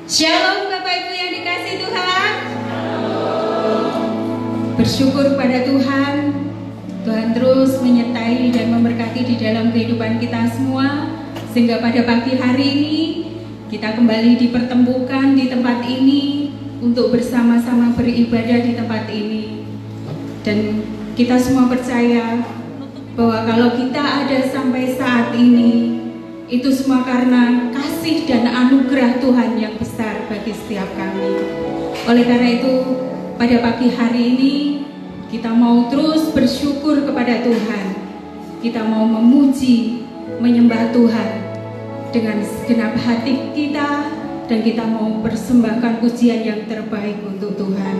Shalom Bapak Ibu yang dikasihi Tuhan. Bersyukur pada Tuhan. Tuhan terus menyertai dan memberkati di dalam kehidupan kita semua, sehingga pada pagi hari ini kita kembali dipertemukan di tempat ini untuk bersama-sama beribadah di tempat ini. Dan kita semua percaya bahwa kalau kita ada sampai saat ini, itu semua karena kasih dan anugerah Tuhan yang besar bagi setiap kami. Oleh karena itu, pada pagi hari ini kita mau terus bersyukur kepada Tuhan. Kita mau memuji, menyembah Tuhan dengan segenap hati kita, dan kita mau persembahkan pujian yang terbaik untuk Tuhan.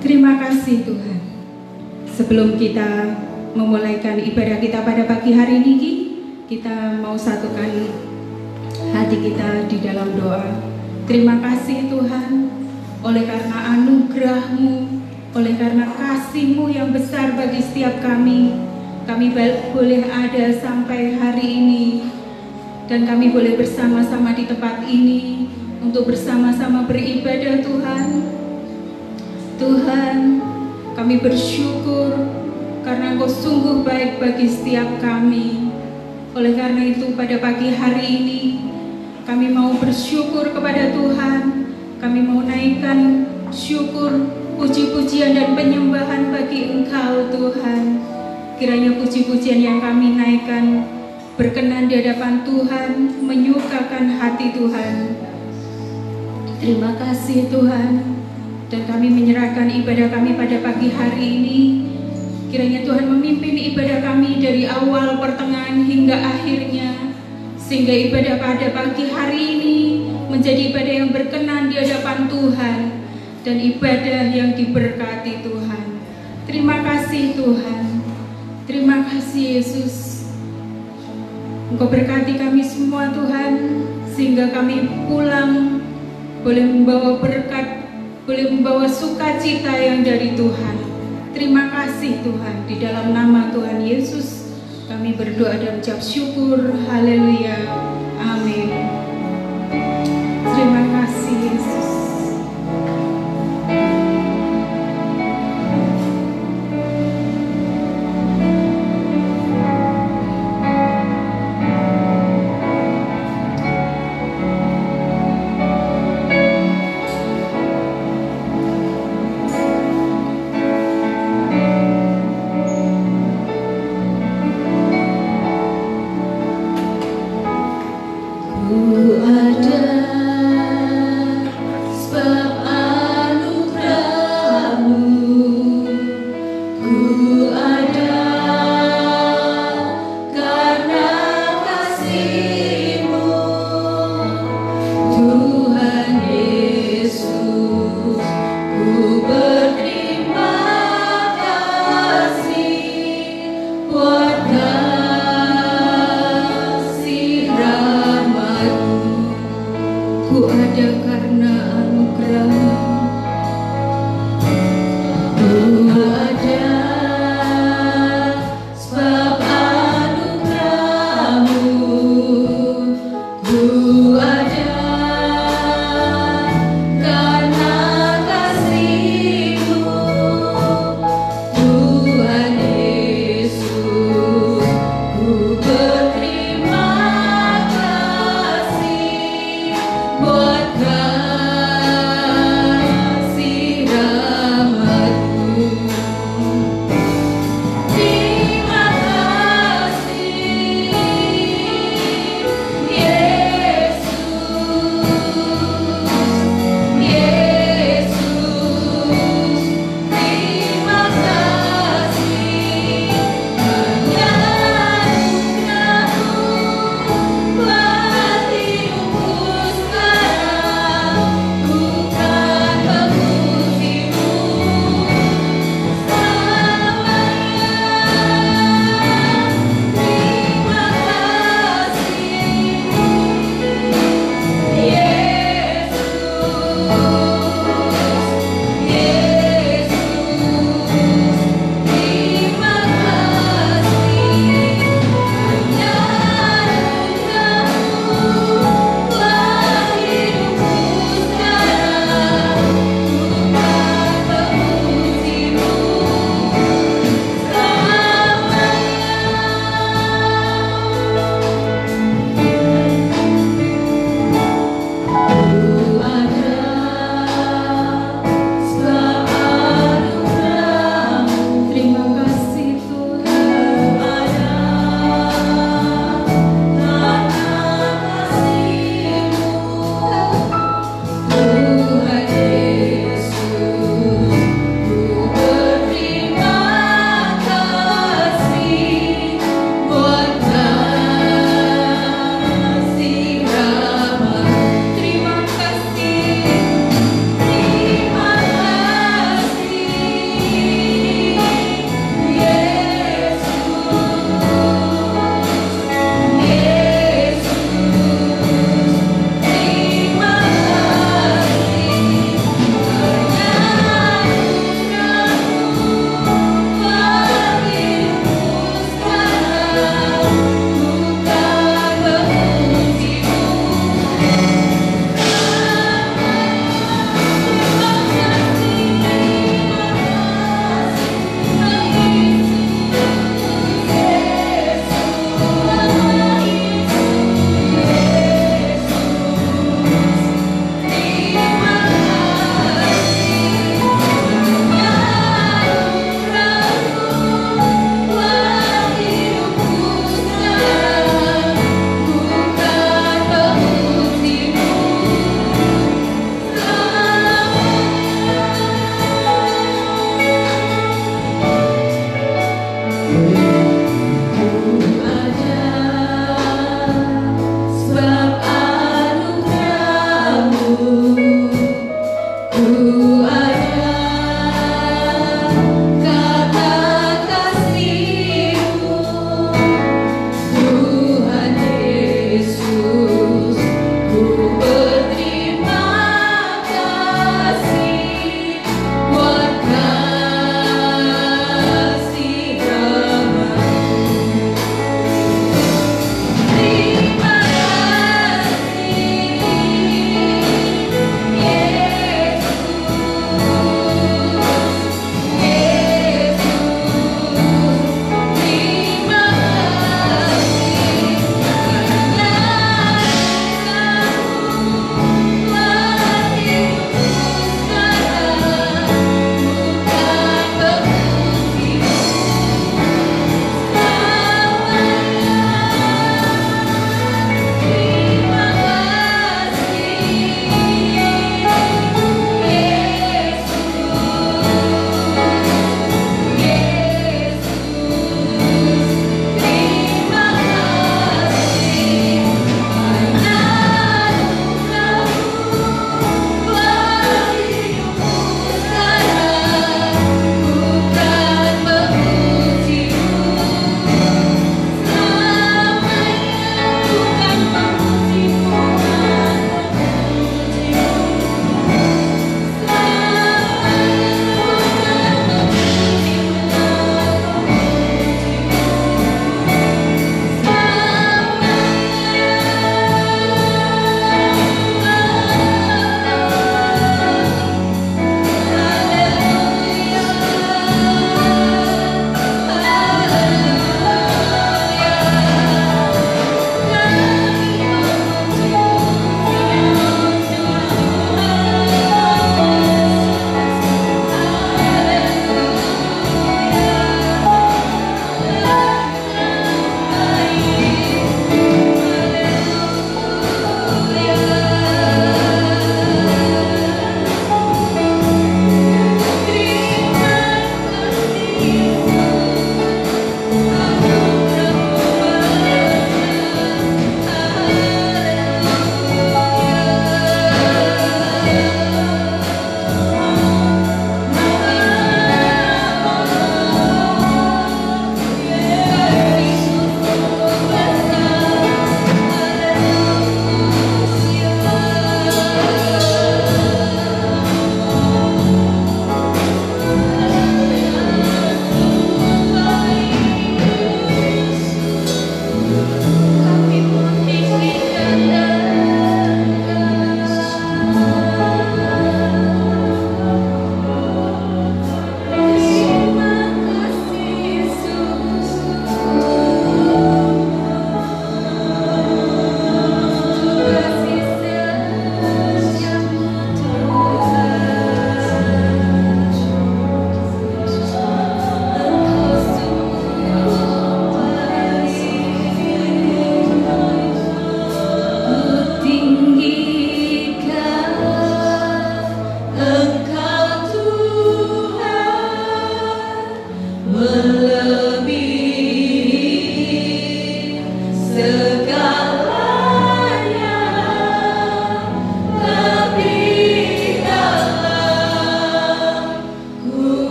Terima kasih Tuhan. Sebelum kita memulaikan ibadah kita pada pagi hari ini, kita mau satukan hati kita di dalam doa. Terima kasih Tuhan, oleh karena anugerah-Mu, oleh karena kasih-Mu yang besar bagi setiap kami boleh ada sampai hari ini, dan kami boleh bersama-sama di tempat ini untuk bersama-sama beribadah Tuhan. Tuhan, kami bersyukur karena Engkau sungguh baik bagi setiap kami. Oleh karena itu pada pagi hari ini kami mau bersyukur kepada Tuhan. Kami mau naikkan syukur, puji-pujian dan penyembahan bagi Engkau Tuhan. Kiranya puji-pujian yang kami naikkan berkenan di hadapan Tuhan, menyukakan hati Tuhan. Terima kasih Tuhan. Dan kami menyerahkan ibadah kami pada pagi hari ini. Kiranya Tuhan memimpin ibadah kami dari awal, pertengahan hingga akhirnya, sehingga ibadah pada pagi hari ini menjadi ibadah yang berkenan di hadapan Tuhan dan ibadah yang diberkati Tuhan. Terima kasih Tuhan. Terima kasih Yesus. Engkau berkati kami semua Tuhan, sehingga kami pulang boleh membawa berkat, boleh membawa sukacita yang dari Tuhan. Terima kasih Tuhan, di dalam nama Tuhan Yesus kami berdoa dan ucap syukur. Haleluya. Amin. Terima kasih Yesus. Buat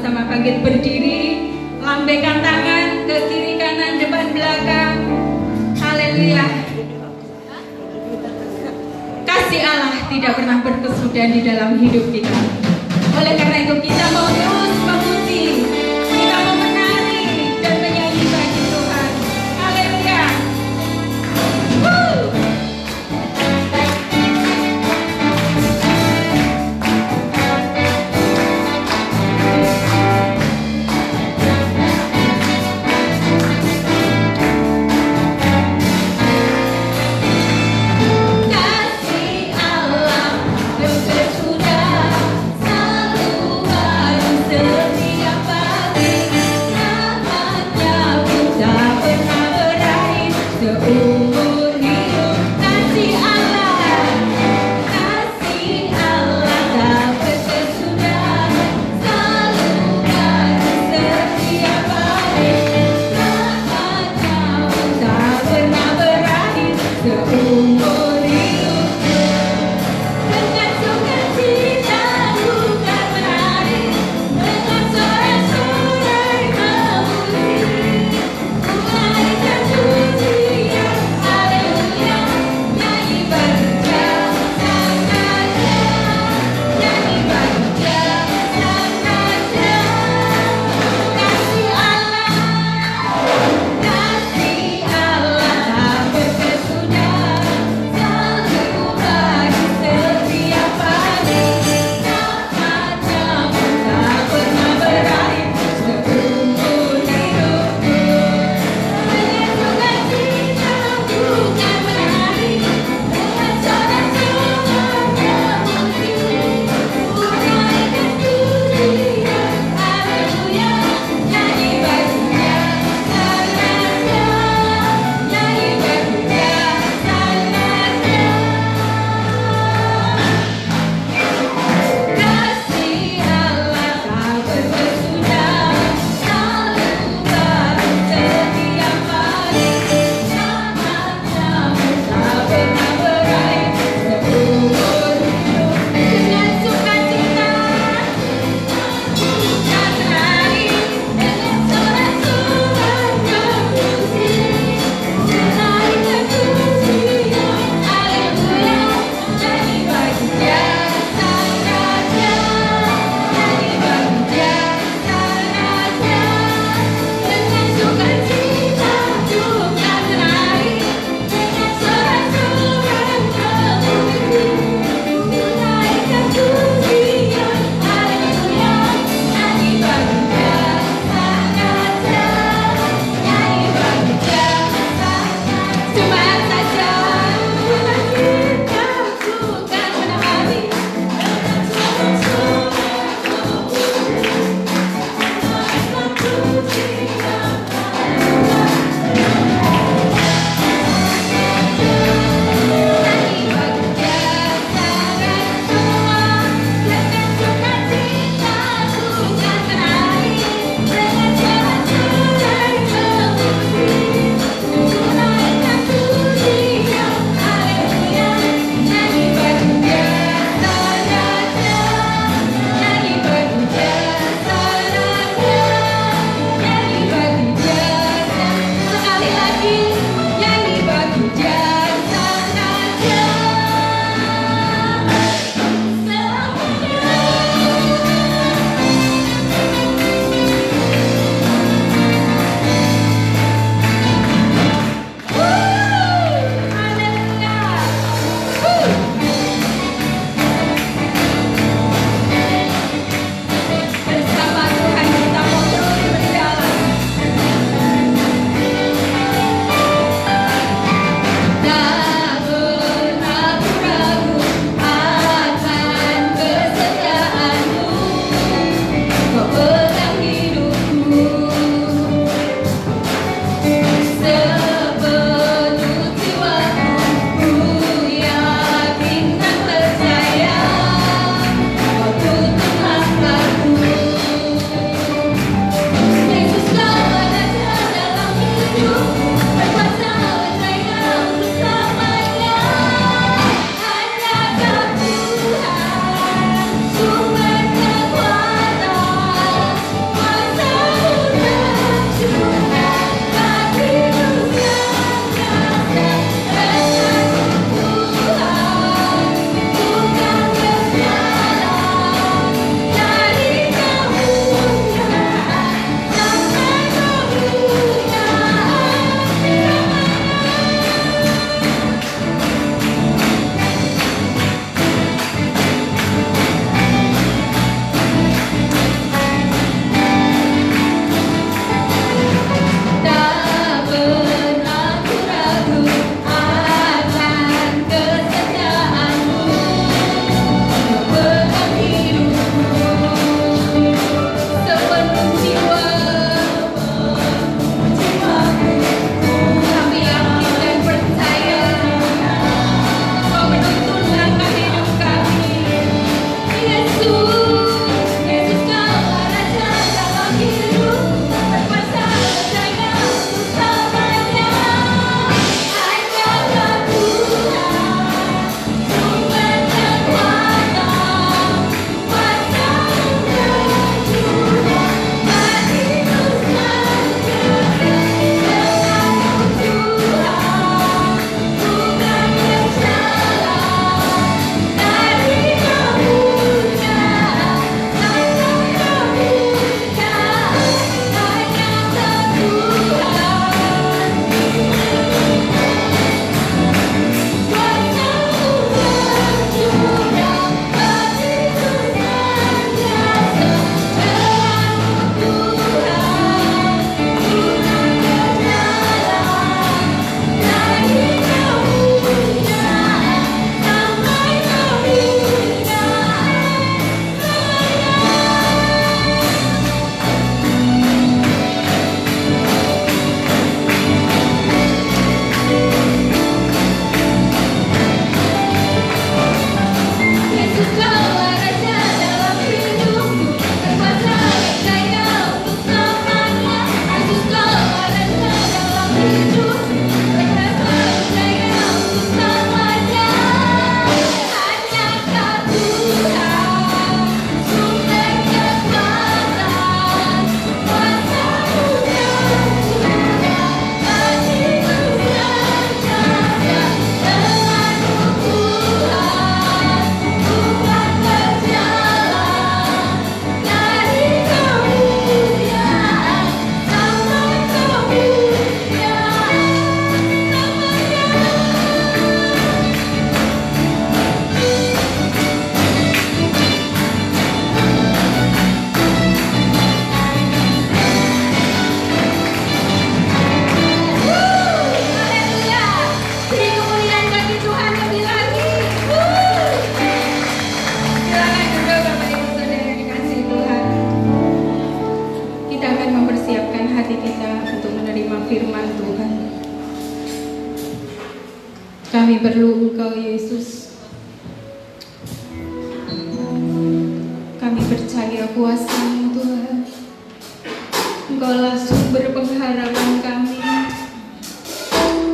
sama-sama bangkit berdiri, lambaikan tangan ke kiri kanan depan belakang. Haleluya. Kasih Allah tidak pernah berkesudahan di dalam hidup kita. Oleh karena itu kita mau terus memuji, kita mau menari dan menyanyi bagi Tuhan. Haleluya. Kasih Allah yang bersudah selalu baru perlu Engkau Yesus. Kami percaya kuasa-Mu Tuhan. Engkaulah sumber pengharapan kami.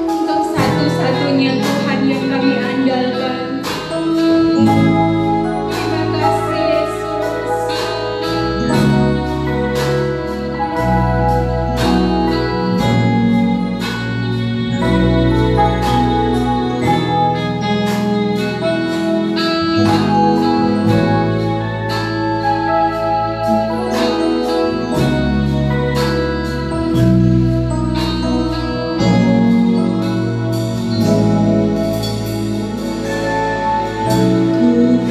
Engkau satu-satunya Tuhan yang kami andalkan. Terima kasih Yesus. Ku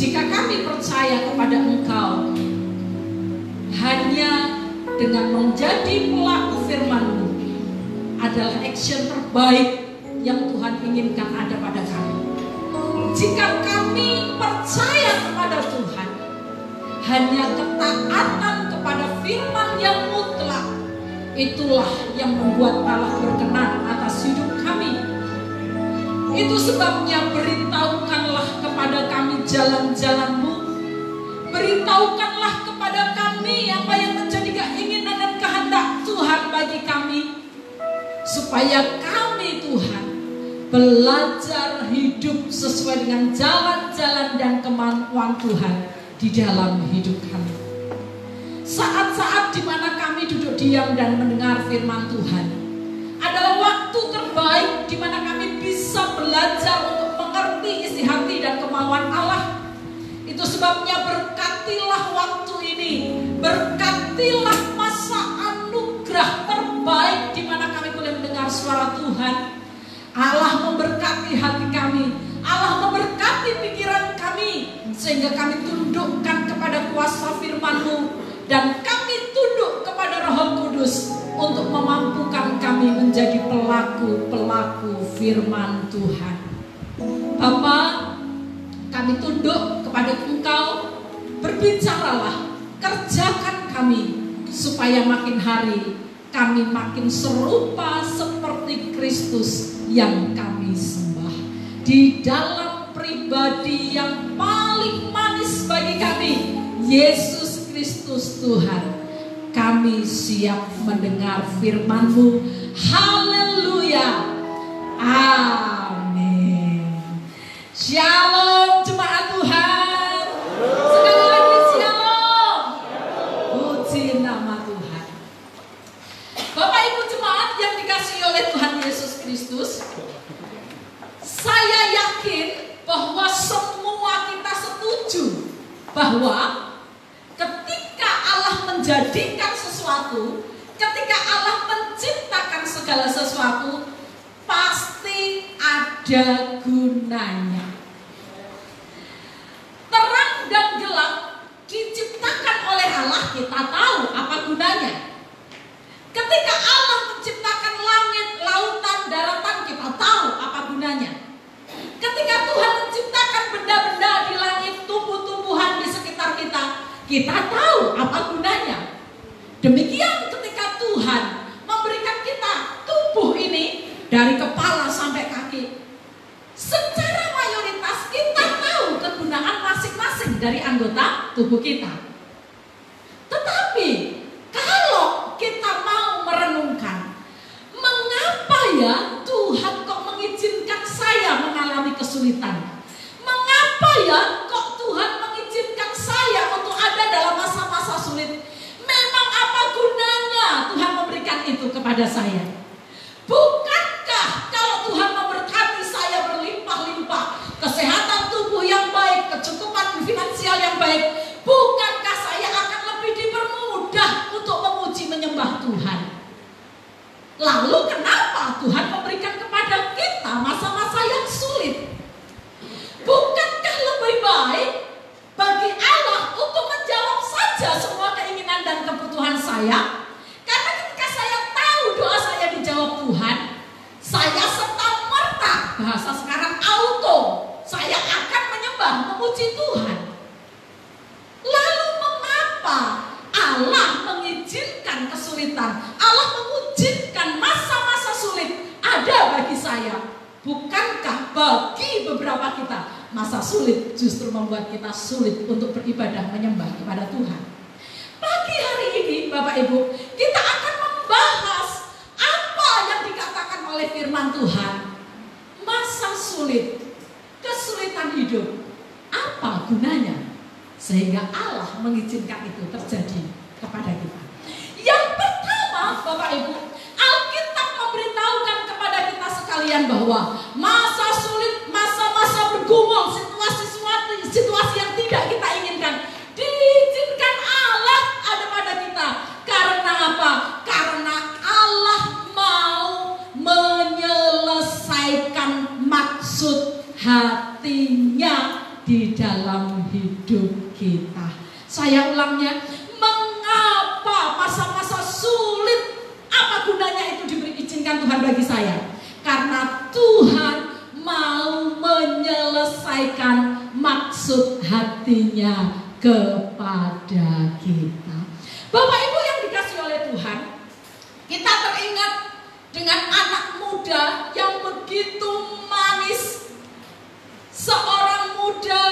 jika kami percaya kepada Engkau, hanya dengan menjadi pelaku firman-Mu adalah action terbaik yang Tuhan inginkan ada pada kami. Jika kami percaya kepada Tuhan, hanya ketaatan kepada firman yang mutlak, itulah yang membuat Allah berkenan atas hidup kami. Itu sebabnya beritahukanlah kepada kami jalan-jalan-Mu. Beritahukanlah kepada kami apa yang menjadi keinginan dan kehendak Tuhan bagi kami, supaya kami Tuhan belajar hidup sesuai dengan jalan-jalan dan kemampuan Tuhan di dalam hidup kami. Saat-saat di mana kami duduk diam dan mendengar firman Tuhan adalah waktu terbaik di mana kami bisa belajar untuk mengerti isi hati dan kemauan Allah. Itu sebabnya berkatilah waktu ini, berkatilah masa anugerah terbaik di mana kami boleh mendengar suara Tuhan. Allah memberkati hati kami, Allah memberkati pikiran kami, sehingga kami tundukkan kepada kuasa firman-Mu, dan kami tunduk kepada Roh Kudus untuk memampukan kami menjadi pelaku-pelaku firman Tuhan. Bapa, kami tunduk kepada Engkau, berbicaralah, kerjakan kami, supaya makin hari kami makin serupa seperti Kristus yang kami sembah. Di dalam pribadi yang paling manis bagi kami, Yesus Kristus Tuhan, kami siap mendengar firman-Mu. Haleluya. Amin. Shalom jemaat Tuhan. Sekali lagi shalom. Puji nama Tuhan. Bapak Ibu jemaat yang dikasihi oleh Tuhan Yesus Kristus, saya yakin bahwa semua kita setuju bahwa ketika Allah menjadikan sesuatu, ketika Allah menciptakan segala sesuatu, pasti ada gunanya. Terang dan gelap diciptakan oleh Allah, kita tahu apa gunanya. Ketika Allah menciptakan langit, lautan, daratan, kita tahu apa gunanya. Ketika Tuhan menciptakan benda-benda di langit, tumbuh-tumbuhan di sekitar kita, kita tahu apa gunanya. Demikian ketika Tuhan memberikan kita tubuh ini dari kepala sampai kaki, secara mayoritas kita tahu kegunaan masing-masing dari anggota tubuh kita. Tetapi kalau kita mau merenungkan, mengapa ya Tuhan kok mengizinkan saya mengalami kesulitan? Mengapa ya kok Tuhan mengizinkan saya untuk ada dalam masa-masa sulit? Memang apa gunanya Tuhan memberikan itu kepada saya? Bukankah kalau Tuhan memberkati saya berlimpah-limpah, kesehatan tubuh yang baik, kecukupan finansial yang baik, bukankah saya akan lebih dipermudah untuk memuji menyembah Tuhan? Lalu kenapa Tuhan memberikan kepada kita masa-masa yang sulit? Bukankah lebih baik bagi Allah untuk menjawab saja semua keinginan dan kebutuhan saya? Karena ketika saya tahu doa saya dijawab Tuhan, saya serta-merta, bahasa sekarang auto, saya akan menyembah, memuji Tuhan. Lalu mengapa Allah mengizinkan kesulitan? Allah mengizinkan masa-masa sulit ada bagi saya. Bukankah bagi beberapa kita masa sulit justru membuat kita sulit untuk beribadah menyembah kepada Tuhan? Pagi hari ini Bapak Ibu, kita akan membahas apa yang dikatakan oleh firman Tuhan. Masa sulit, kesulitan hidup, apa gunanya? Sehingga Allah mengizinkan itu terjadi kepada kita. Yang pertama Bapak Ibu, Alkitab memberitahukan kepada kita sekalian bahwa masa sulit, masa-masa bergumul, situasi yang tidak kita inginkan, diizinkan Allah ada pada kita. Karena apa? Karena Allah mau menyelesaikan maksud hatinya di dalam hidup hidup kita. Saya ulangnya, mengapa masa-masa sulit, apa gunanya itu diizinkan Tuhan bagi saya? Karena Tuhan mau menyelesaikan maksud hatinya kepada kita. Bapak Ibu yang dikasihi oleh Tuhan, kita teringat dengan anak muda yang begitu manis, seorang muda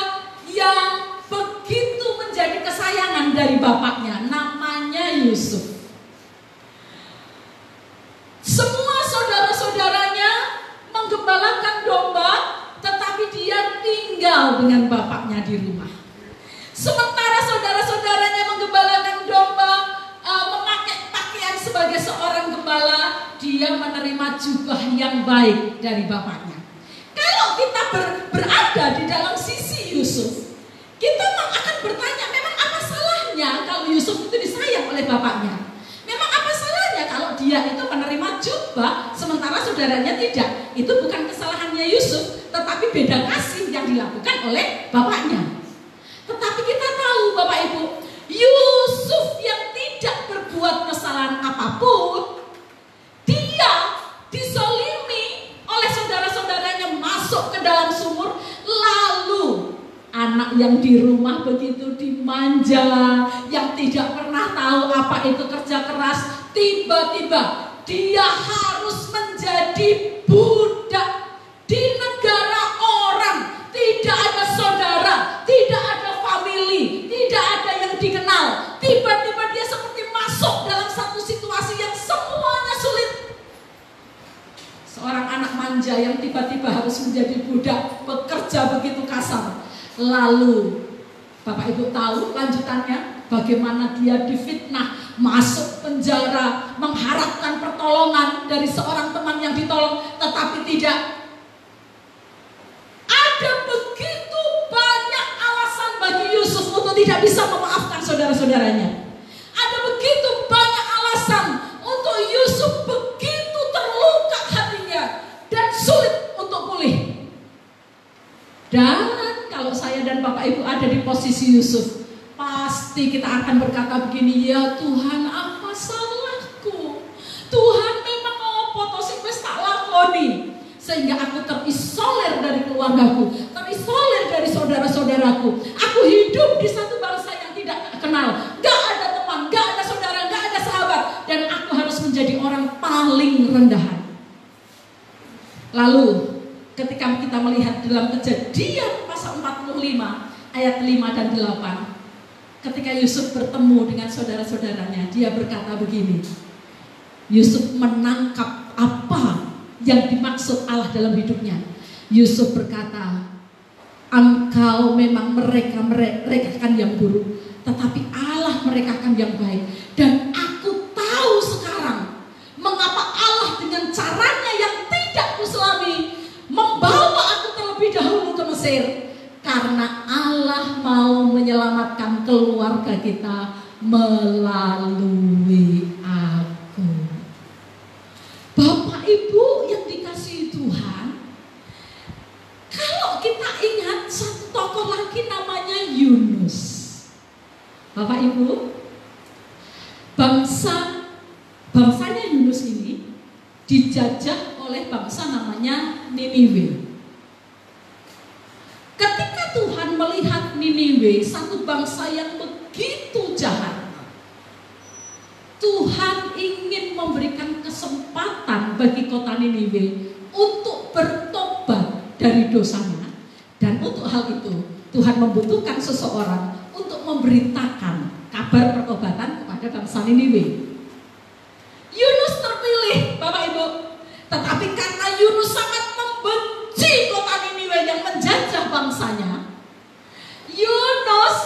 yang begitu menjadi kesayangan dari bapaknya, namanya Yusuf. Semua saudara-saudaranya menggembalakan domba, tetapi dia tinggal dengan bapaknya di rumah. Sementara saudara-saudaranya menggembalakan domba, memakai pakaian sebagai seorang gembala, dia menerima jubah yang baik dari bapaknya. Kalau kita berada di dalam sisi Yusuf, kita akan bertanya, memang apa salahnya kalau Yusuf itu disayang oleh bapaknya? Memang apa salahnya kalau dia itu menerima jubah sementara saudaranya tidak? Itu bukan kesalahannya Yusuf, tetapi beda kasih yang dilakukan oleh bapaknya. Tetapi kita tahu Bapak Ibu, Yusuf yang tidak berbuat kesalahan apapun, dia disolimi oleh saudara-saudaranya, masuk ke dalam sumur. Lalu anak yang di rumah begitu dimanja, yang tidak pernah tahu apa itu kerja keras, tiba-tiba dia harus menjadi budak di negara orang. Tidak ada saudara, tidak ada famili, tidak ada yang dikenal. Tiba-tiba dia seperti masuk dalam satu situasi yang semuanya sulit. Seorang anak manja yang tiba-tiba harus menjadi budak, bekerja begitu kasar. Lalu Bapak Ibu tahu lanjutannya, bagaimana dia difitnah, masuk penjara, mengharapkan pertolongan dari seorang teman yang ditolong, tetapi tidak. Ada begitu banyak alasan bagi Yusuf untuk tidak bisa memaafkan saudara-saudaranya. Ada begitu banyak alasan untuk Yusuf begitu terluka hatinya dan sulit untuk pulih. Dan kalau saya dan Bapak Ibu ada di posisi Yusuf, pasti kita akan berkata begini, ya Tuhan, apa salahku? Tuhan memang apa toh sing wis tak lakoni, sehingga aku terisolir dari keluargaku, terisolir dari saudara-saudaraku. Aku hidup di satu bangsa yang tidak kenal, gak ada teman, gak ada saudara, gak ada sahabat, dan aku harus menjadi orang paling rendahan. Lalu ketika kita melihat dalam Kejadian pasal 45 ayat 5 dan 8, ketika Yusuf bertemu dengan saudara-saudaranya, dia berkata begini. Yusuf menangkap apa yang dimaksud Allah dalam hidupnya. Yusuf berkata, engkau memang merekakan yang buruk, tetapi Allah merekakan yang baik. Dan aku tahu sekarang mengapa Allah dengan caranya yang tidak kuselami membawa aku terlebih dahulu ke Mesir. Karena Allah mau menyelamatkan keluarga kita melalui aku. Bapak Ibu yang dikasihi Tuhan, kalau kita ingat satu tokoh lagi namanya Yunus. Bapak Ibu, bangsanya Yunus ini dijajah oleh bangsa namanya Niniwe. Ketika Tuhan melihat Niniwe, satu bangsa yang begitu jahat, Tuhan ingin memberikan kesempatan bagi kota Niniwe untuk bertobat dari dosanya. Dan untuk hal itu Tuhan membutuhkan seseorang untuk memberitakan kabar pertobatan kepada bangsa Niniwe. Yunus terpilih, Bapak Ibu. Tetapi karena Yunus sangat membenci kota Niniwe yang menjajah bangsanya, Yunus,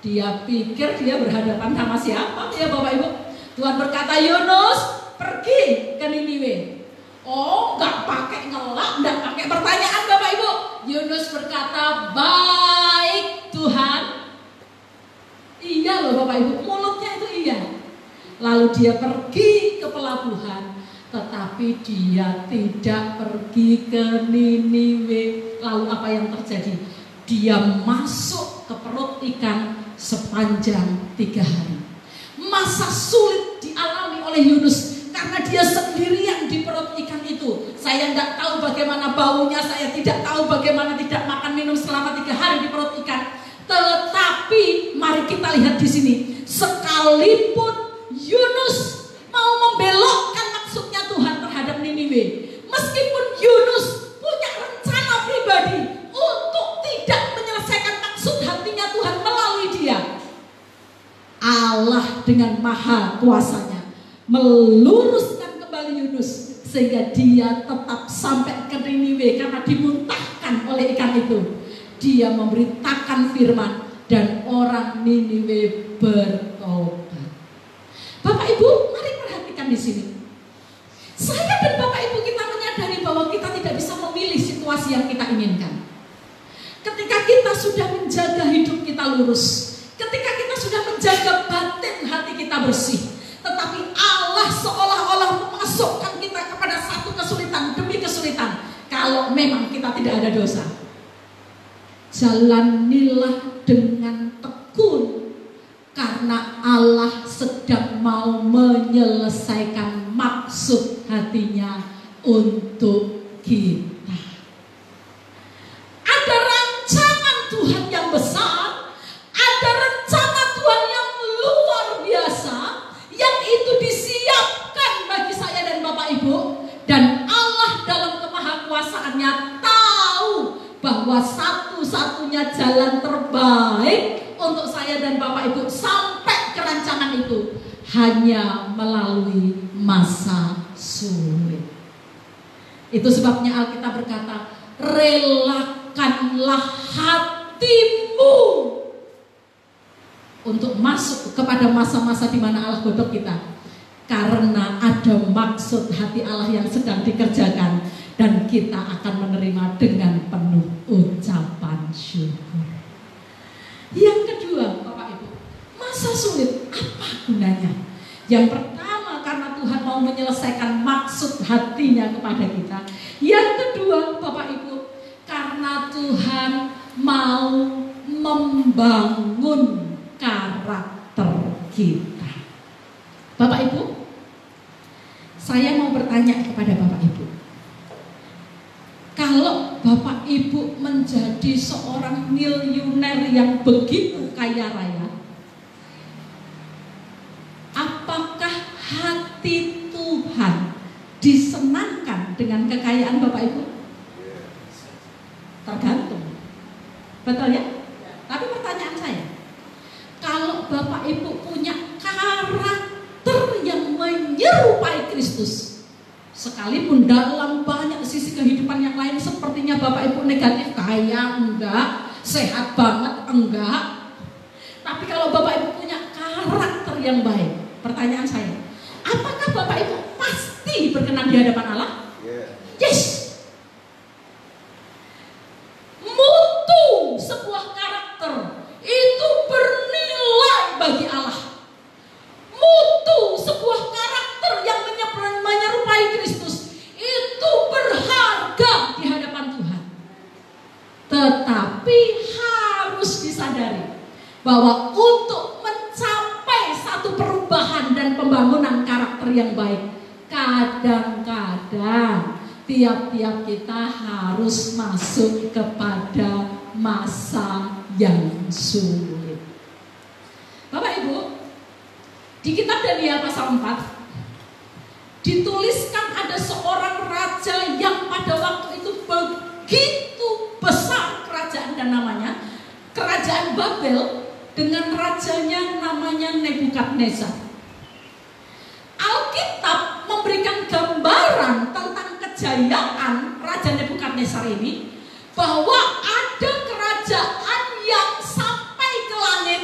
dia pikir dia berhadapan sama siapa ya Bapak Ibu? Tuhan berkata, Yunus pergi ke Niniwe. Oh, nggak pakai ngelak, nggak pakai pertanyaan Bapak Ibu. Yunus berkata, baik Tuhan. Iya loh Bapak Ibu, mulutnya itu iya. Lalu dia pergi ke pelabuhan, tetapi dia tidak pergi ke Niniwe. Lalu apa yang terjadi? Dia masuk ke ke perut ikan sepanjang 3 hari. Masa sulit dialami oleh Yunus karena dia sendirian di perut ikan itu. Saya tidak tahu bagaimana baunya, saya tidak tahu bagaimana tidak makan minum selama 3 hari di perut ikan. Tetapi mari kita lihat di sini, sekalipun Yunus mau membelokkan maksudnya Tuhan terhadap Niniwe, meskipun Yunus punya rencana pribadi untuk tidak menyelesaikan maksud hatinya Tuhan melalui dia, Allah dengan maha kuasanya meluruskan kembali Yunus sehingga dia tetap sampai ke Niniwe karena dimuntahkan oleh ikan itu. Dia memberitakan firman dan orang Niniwe bertobat. Bapak Ibu, mari perhatikan di sini. Saya dan Bapak Ibu kita menyadari bahwa kita tidak bisa memilih situasi yang kita inginkan. Ketika kita sudah menjaga hidup kita lurus, ketika kita sudah menjaga batin hati kita bersih, tetapi Allah seolah-olah memasukkan kita kepada satu kesulitan demi kesulitan. Kalau memang kita tidak ada dosa, jalanilah dengan tekun, karena Allah sedang mau menyelesaikan maksud hatinya untuk kita. Ada rancangan Tuhan yang besar, ada rencana Tuhan yang luar biasa, yang itu disiapkan bagi saya dan Bapak Ibu. Dan Allah dalam kemahakuasaannya tahu bahwa satu-satunya jalan terbaik untuk saya dan Bapak Ibu sampai ke rancangan itu hanya melalui masa sulit. Itu sebabnya Alkitab berkata, relakanlah hatimu untuk masuk kepada masa-masa di mana Allah godok kita, karena ada maksud hati Allah yang sedang dikerjakan dan kita akan menerima dengan penuh ucapan syukur. Yang kedua, Bapak Ibu, masa sulit apa gunanya? Yang pertama, karena Tuhan mau menyelesaikan maksud hatinya kepada kita. Yang kedua, Bapak Ibu, karena Tuhan mau membangun karakter kita. Bapak Ibu, saya mau bertanya kepada Bapak Ibu, kalau Bapak Ibu menjadi seorang miliuner yang begitu kaya raya, apakah hati Tuhan disenangkan dengan kekayaan Bapak Ibu? Tergantung. Betul ya? Tapi pertanyaan saya, kalau Bapak Ibu punya karakter yang menyerupai Kristus, sekalipun dalam banyak sisi kehidupan yang lain sepertinya Bapak Ibu negatif, kaya enggak, sehat banget enggak, tapi kalau Bapak Ibu punya karakter yang baik, pertanyaan saya, apakah Bapak Ibu pasti berkenan di hadapan Allah? Yes. Mutu sebuah karakter itu bernilai bagi Allah. Mutu sebuah karakter yang menyerupai Kristus itu berharga di hadapan Tuhan. Tetapi harus disadari bahwa untuk mencapai satu perubahan dan pembangunan karakter yang baik, kadang-kadang tiap-tiap kita harus masuk kepada masa yang sulit. Bapak Ibu, di kitab Daniel pasal 4 dituliskan ada seorang raja yang pada waktu itu begitu besar kerajaan, dan namanya Kerajaan Babel, dengan rajanya namanya Nebukadnezar. Alkitab memberikan gambaran tentang kejayaan Raja Nebukadnezar ini, bahwa ada kerajaan yang sampai ke langit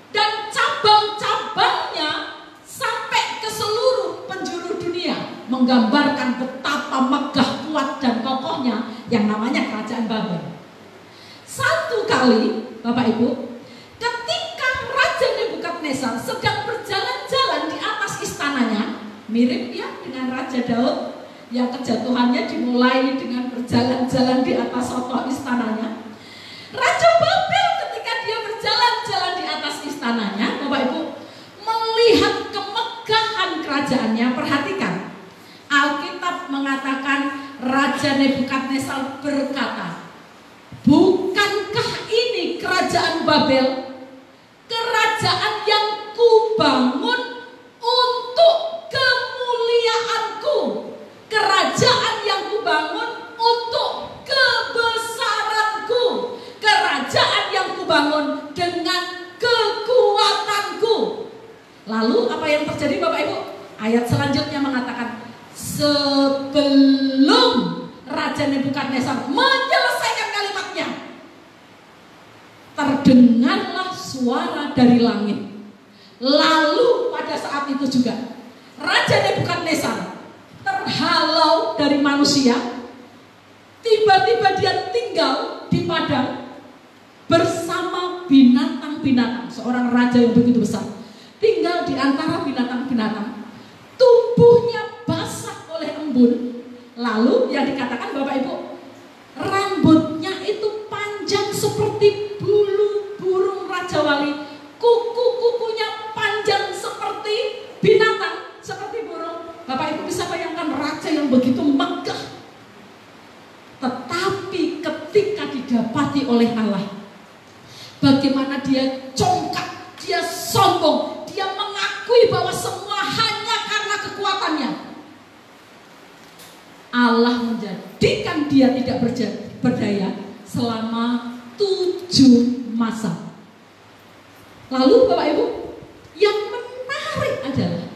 dan cabang-cabangnya sampai ke seluruh penjuru dunia, menggambarkan betapa megah, kuat dan kokohnya yang namanya Kerajaan Babel. Satu kali, Bapak Ibu, ketika Raja Nebukadnezar sedang berjalan-jalan di atas istananya, mirip ya dengan Raja Daud yang kejatuhannya dimulai dengan berjalan-jalan di atas soto istananya. Raja Babel ketika istananya, Bapak Ibu, melihat kemegahan kerajaannya. Perhatikan, Alkitab mengatakan Raja Nebukadnezar berkata, bukankah ini kerajaan Babel, kerajaan yang kubangun untuk kemuliaanku, kerajaan yang kubangun untuk kebesaranku, kerajaan yang kubangun dengan kekuatanku. Lalu apa yang terjadi Bapak Ibu? Ayat selanjutnya mengatakan, sebelum Raja Nebukadnezar menyelesaikan kalimatnya, terdengarlah suara dari langit. Lalu pada saat itu juga Raja Nebukadnezar terhalau dari manusia. Tiba-tiba dia tinggal di padang bersama binatang-binatang. Seorang raja yang begitu besar tinggal di antara binatang-binatang. Tubuhnya basah oleh embun. Lalu yang dikatakan Bapak Ibu, rambutnya itu panjang seperti bulu burung Raja Wali. Kuku-kukunya panjang seperti binatang, seperti burung. Bapak Ibu bisa bayangkan raja yang begitu megah. Tetapi ketika didapati oleh Allah, bagaimana dia congkak, dia sombong, dia mengakui bahwa semua hanya karena kekuatannya. Allah menjadikan dia tidak berdaya selama 7 masa. Lalu Bapak Ibu, yang menarik adalah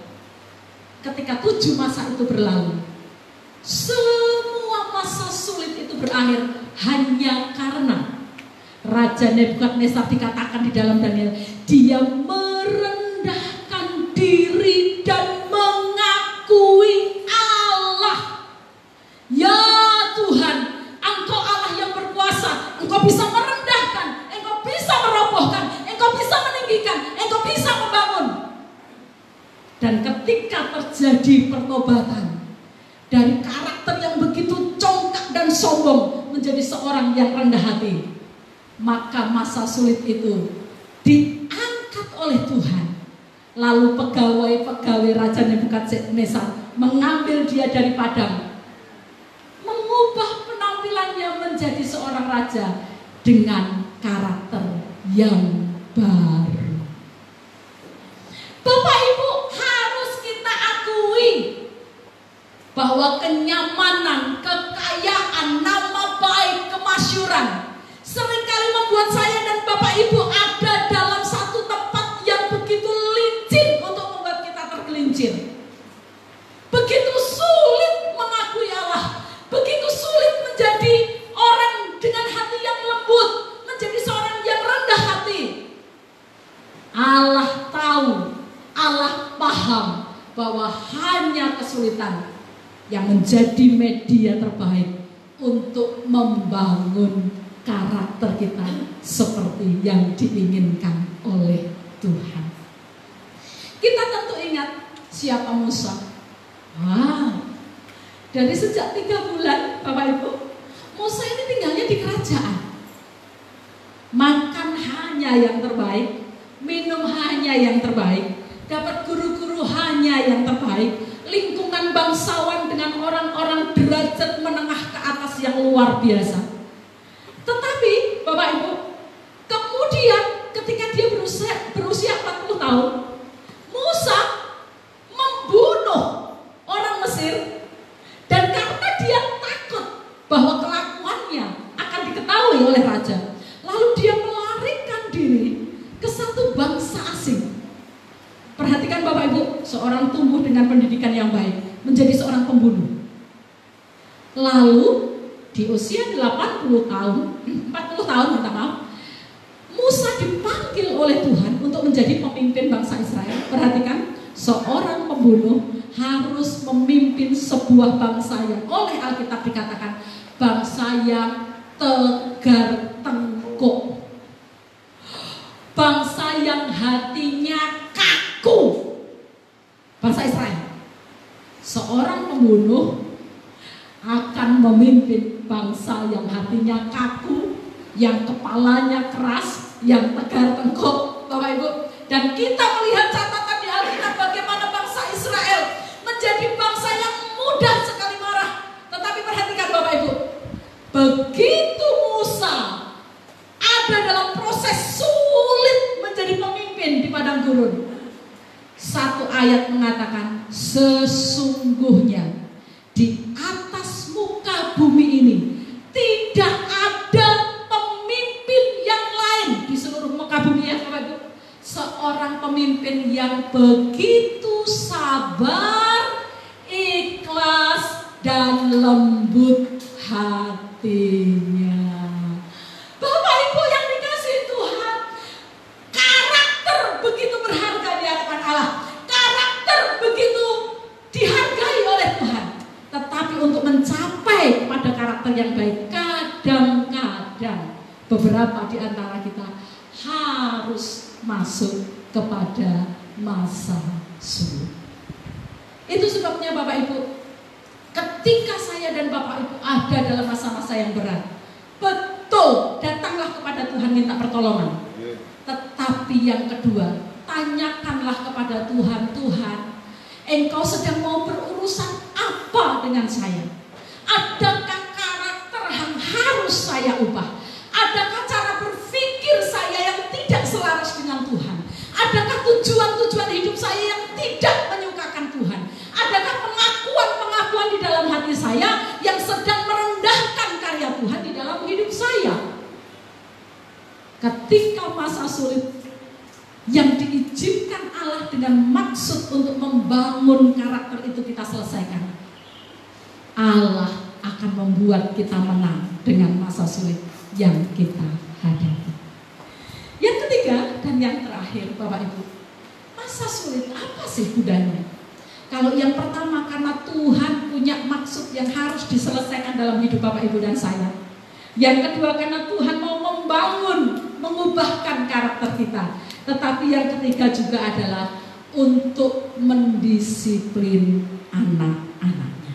ketika 7 masa itu berlalu, semua masa sulit itu berakhir hanya karena Raja Nebukadnezar dikatakan di dalam Daniel, dia merendahkan diri dan mengakui Allah. Ya Tuhan, Engkau Allah yang berkuasa, Engkau bisa merendahkan, Engkau bisa merobohkan, Engkau bisa meninggikan, Engkau bisa membangun. Dan ketika terjadi pertobatan dari karakter yang begitu congkak dan sombong menjadi seorang yang rendah hati, maka masa sulit itu diangkat oleh Tuhan. Lalu pegawai-pegawai Raja Nebukadnezar mengambil dia dari padang, mengubah penampilannya menjadi seorang raja dengan karakter yang baru. Bapak Ibu, harus kita akui bahwa kenyamanan, kekayaan, nama baik, kemasyuran seringkali membuat saya dan Bapak Ibu ada dalam satu tempat yang begitu licin untuk membuat kita tergelincir. Begitu sulit mengakui Allah, begitu sulit menjadi orang dengan hati yang lembut, menjadi seorang yang rendah hati. Allah tahu, Allah paham bahwa hanya kesulitan yang menjadi media terbaik untuk membangun karakter kita seperti yang diinginkan oleh Tuhan. Kita tentu ingat siapa Musa. Dari sejak 3 bulan Bapak Ibu, Musa ini tinggalnya di kerajaan. Makan hanya yang terbaik, minum hanya yang terbaik, dapat guru-guru hanya yang terbaik, lingkungan bangsawan dengan orang-orang derajat menengah ke atas yang luar biasa. Tetapi Bapak Ibu, kemudian ketika dia berusia 40 tahun, Musa membunuh orang Mesir. Dan karena dia takut bahwa kelakuannya akan diketahui oleh raja, lalu dia melarikan diri ke satu bangsa asing. Perhatikan Bapak Ibu, seorang tumbuh dengan pendidikan yang baik menjadi seorang pembunuh. Lalu di usia 40 tahun, minta maaf, Musa dipanggil oleh Tuhan untuk menjadi pemimpin bangsa Israel. Perhatikan, seorang pembunuh harus memimpin sebuah bangsa yang oleh Alkitab dikatakan bangsa yang tegar tengkuk, bangsa yang hatinya kaku. Bangsa Israel, seorang pembunuh akan memimpin bangsa yang hatinya kaku, yang kepalanya keras, yang tegar tengkuk. Bapak Ibu, Dan kita melihat catatan di Alkitab bagaimana bangsa Israel menjadi bangsa yang mudah sekali marah. Tetapi perhatikan Bapak Ibu, begitu Musa ada dalam proses sulit menjadi pemimpin di padang gurun, satu ayat mengatakan, sesungguhnya di atas muka bumi ini tidak ada pemimpin yang lain di seluruh muka bumi ya Bapak Ibu. Seorang pemimpin yang begitu sabar, ikhlas, dan lembut hatinya. Bapak Ibu yang dikasihi Tuhan, karakter begitu berharga di hadapan Allah. Karakter begitu dihargai oleh Tuhan. Tetapi untuk mencapai pada karakter yang baik, kadang-kadang beberapa di antara kita harus masuk kepada masa sulit. Itu sebabnya Bapak Ibu, ketika saya dan Bapak Ibu ada dalam masa-masa yang berat, betul, datanglah kepada Tuhan minta pertolongan. Tetapi yang kedua, tanyakanlah kepada Tuhan, Tuhan, Engkau sedang mau berurusan apa dengan saya? Adakah karakter yang harus saya ubah? Adakah cara berpikir saya yang tidak selaras dengan Tuhan? Adakah tujuan-tujuan hidup saya yang tidak menyukakan Tuhan? Adakah pengakuan-pengakuan di dalam hati saya yang sedang merendahkan karya Tuhan di dalam hidup saya? Ketika masa sulit yang diizinkan Allah dengan maksud untuk membangun karakter itu kita selesaikan, Allah akan membuat kita menang dengan masa sulit yang kita hadapi. Yang ketiga dan yang terakhir Bapak Ibu, masa sulit apa sih gunanya? Kalau yang pertama karena Tuhan punya maksud yang harus diselesaikan dalam hidup Bapak Ibu dan saya. Yang kedua karena Tuhan mau membangun, mengubahkan karakter kita. Tetapi yang ketiga juga adalah untuk mendisiplin anak-anaknya.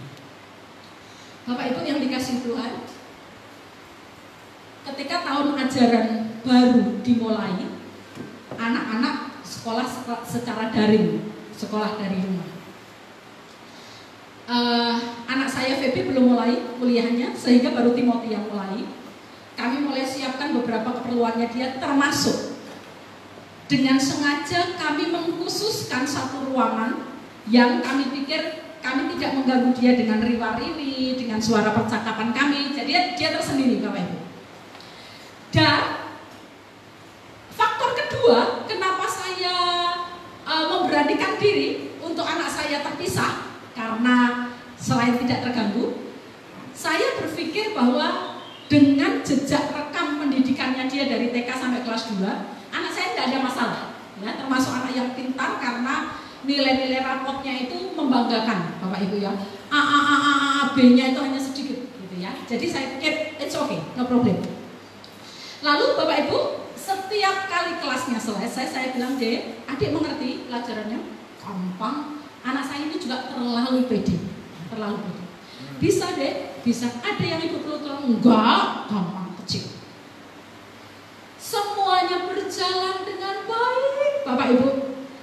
Bapak Ibu yang dikasihi Tuhan, ketika tahun ajaran baru dimulai, anak-anak sekolah secara daring, sekolah dari rumah. Anak saya Feby belum mulai kuliahnya, sehingga baru Timothy yang mulai. Kami mulai siapkan beberapa keperluannya dia, termasuk dengan sengaja kami mengkhususkan satu ruangan yang kami pikir kami tidak mengganggu dia dengan riwa-riwi, dengan suara percakapan kami. Jadi dia tersendiri Bapak Ibu. Dan faktor kedua, kenapa saya memberanikan diri untuk anak saya terpisah, karena selain tidak terganggu, saya berpikir bahwa dengan jejak rekam pendidikannya dia dari TK sampai kelas 2, anak saya tidak ada masalah, ya, termasuk anak yang pintar karena nilai-nilai rapotnya itu membanggakan Bapak Ibu ya. B-nya itu hanya sedikit gitu ya. Jadi saya pikir it's okay, no problem. Lalu Bapak Ibu, setiap kali kelasnya selesai saya bilang, "Dek, adik mengerti pelajarannya?" "Gampang." Anak saya ini juga terlalu pede, terlalu pede. "Bisa Dek, bisa." "Ada yang Ibu perlu tolong?" "Enggak, gampang, kecil." Semuanya berjalan dengan baik Bapak Ibu.